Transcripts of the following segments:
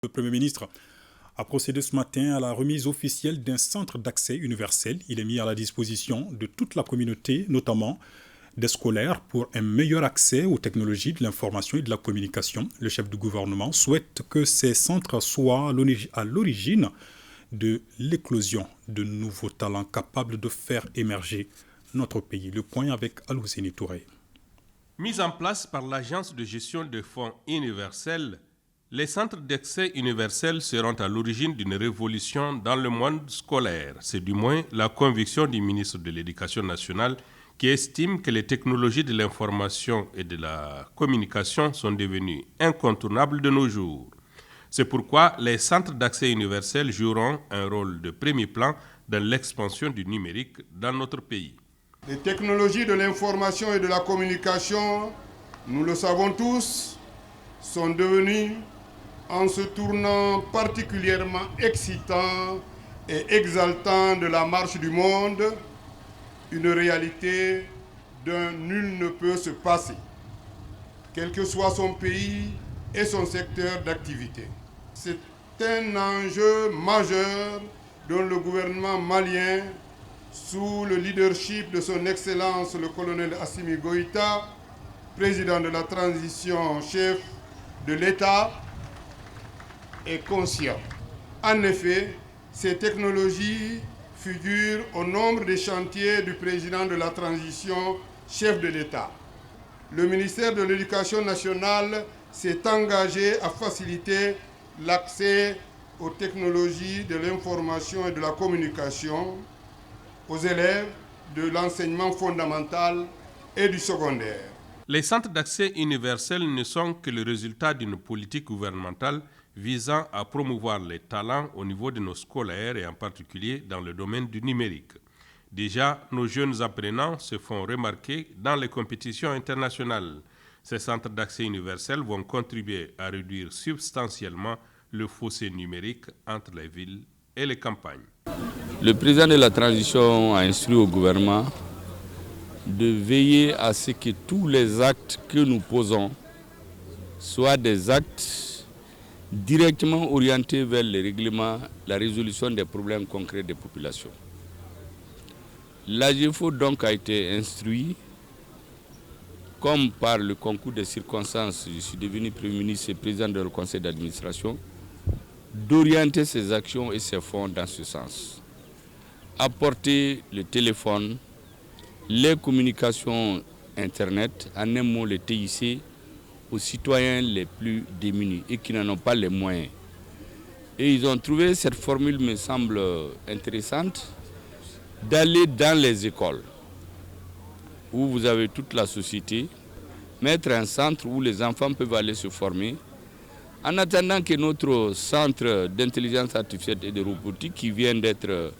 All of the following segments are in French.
Le Premier ministre a procédé ce matin à la remise officielle d'un centre d'accès universel. Il est mis à la disposition de toute la communauté, notamment des scolaires, pour un meilleur accès aux technologies de l'information et de la communication. Le chef du gouvernement souhaite que ces centres soient à l'origine de l'éclosion de nouveaux talents capables de faire émerger notre pays. Le point avec Alouzeni Touré. Mis en place par l'Agence de gestion des fonds universels, les centres d'accès universels seront à l'origine d'une révolution dans le monde scolaire. C'est du moins la conviction du ministre de l'Éducation nationale qui estime que les technologies de l'information et de la communication sont devenues incontournables de nos jours. C'est pourquoi les centres d'accès universels joueront un rôle de premier plan dans l'expansion du numérique dans notre pays. Les technologies de l'information et de la communication, nous le savons tous, sont devenues, en ce tournant particulièrement excitant et exaltant de la marche du monde, une réalité dont nul ne peut se passer, quel que soit son pays et son secteur d'activité. C'est un enjeu majeur dont le gouvernement malien, sous le leadership de son Excellence le colonel Assimi Goïta, président de la transition, chef de l'État, est conscient. En effet, ces technologies figurent au nombre des chantiers du président de la transition, chef de l'État. Le ministère de l'Éducation nationale s'est engagé à faciliter l'accès aux technologies de l'information et de la communication aux élèves de l'enseignement fondamental et du secondaire. Les centres d'accès universels ne sont que le résultat d'une politique gouvernementale visant à promouvoir les talents au niveau de nos scolaires et en particulier dans le domaine du numérique. Déjà, nos jeunes apprenants se font remarquer dans les compétitions internationales. Ces centres d'accès universels vont contribuer à réduire substantiellement le fossé numérique entre les villes et les campagnes. Le président de la transition a instruit au gouvernement de veiller à ce que tous les actes que nous posons soient des actes directement orientés vers le règlement, la résolution des problèmes concrets des populations. L'AGEFO donc a été instruit, comme par le concours des circonstances, je suis devenu Premier ministre et président du conseil d'administration, d'orienter ses actions et ses fonds dans ce sens. Apporter le téléphone, les communications Internet, en un mot le TIC, aux citoyens les plus démunis et qui n'en ont pas les moyens. Et ils ont trouvé cette formule, me semble intéressante, d'aller dans les écoles, où vous avez toute la société, mettre un centre où les enfants peuvent aller se former, en attendant que notre centre d'intelligence artificielle et de robotique, qui vient d'être,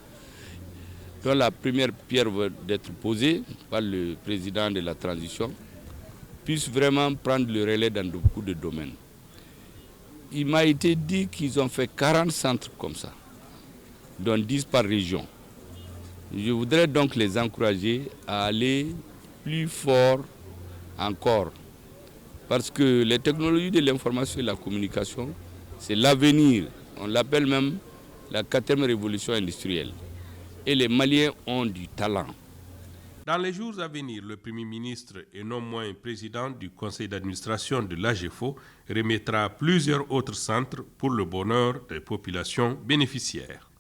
dont la première pierre va d'être posée par le président de la transition, puisse vraiment prendre le relais dans beaucoup de domaines. Il m'a été dit qu'ils ont fait 40 centres comme ça, dont 10 par région. Je voudrais donc les encourager à aller plus fort encore, parce que les technologies de l'information et de la communication, c'est l'avenir. On l'appelle même la 4e révolution industrielle. Et les Maliens ont du talent. Dans les jours à venir, le Premier ministre et non moins président du conseil d'administration de l'AGEFO remettra plusieurs autres centres pour le bonheur des populations bénéficiaires.